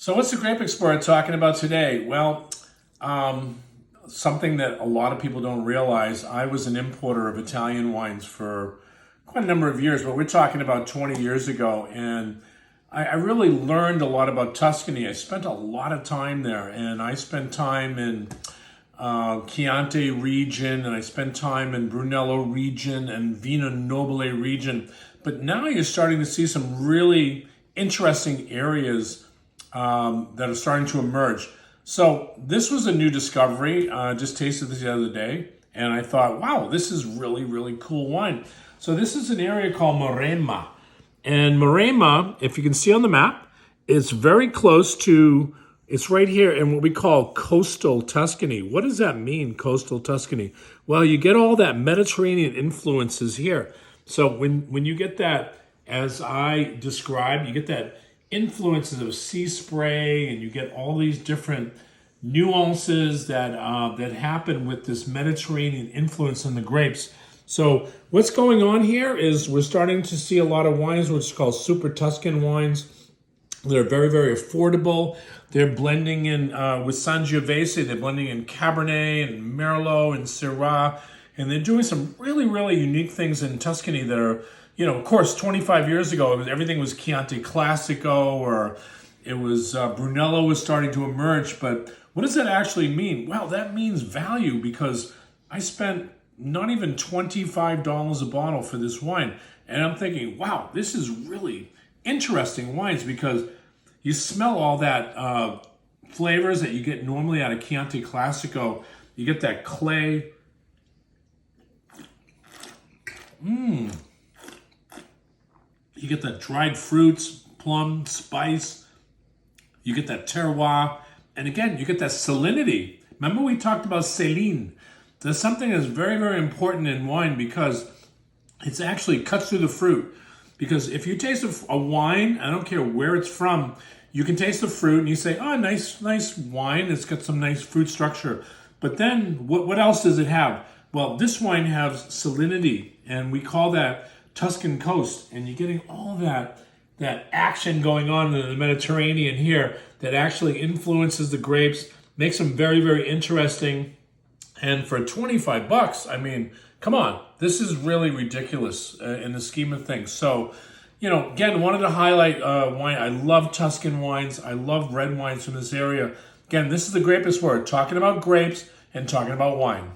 So what's the Grape Explorer talking about today? Well, something that a lot of people don't realize, I was an importer of Italian wines for quite a number of years, but we're talking about 20 years ago, and I really learned a lot about Tuscany. I spent a lot of time there, and I spent time in Chianti region, and I spent time in Brunello region and Vino Nobile region. But now you're starting to see some really interesting areas that are starting to emerge. So this was a new discovery. Just tasted this the other day, and I thought, wow, this is really, really cool wine. So this is an area called Maremma. And Maremma, if you can see on the map, it's very close to, it's right here in what we call Coastal Tuscany. What does that mean, Coastal Tuscany? Well, you get all that Mediterranean influences here. So when you get that, as I described, you get that influences of sea spray, and you get all these different nuances that that happen with this Mediterranean influence in the grapes. So what's going on here is we're starting to see a lot of wines which is called Super Tuscan wines. They're very, very affordable. They're blending in with Sangiovese. They're blending in Cabernet and Merlot and Syrah, and they're doing some really, really unique things in Tuscany that are, you know, of course, 25 years ago, everything was Chianti Classico, or it was Brunello was starting to emerge. But what does that actually mean? Well, that means value, because I spent not even $25 a bottle for this wine. And I'm thinking, wow, this is really interesting wines, because you smell all that flavors that you get normally out of Chianti Classico. You get that clay. You get that dried fruits, plum, spice. You get that terroir. And again, you get that salinity. Remember we talked about saline. There's something that's very, very important in wine, because it's actually cuts through the fruit. Because if you taste a wine, I don't care where it's from, you can taste the fruit and you say, oh, nice wine. It's got some nice fruit structure. But then what else does it have? Well, this wine has salinity, and we call that Tuscan coast, and you're getting all that action going on in the Mediterranean here that actually influences the grapes, makes them very, very interesting. And for 25 bucks, I mean, come on, this is really ridiculous in the scheme of things. So, you know, again, wanted to highlight wine. I love Tuscan wines. I love red wines from this area. Again, this is the Grape Explorer, talking about grapes and talking about wine.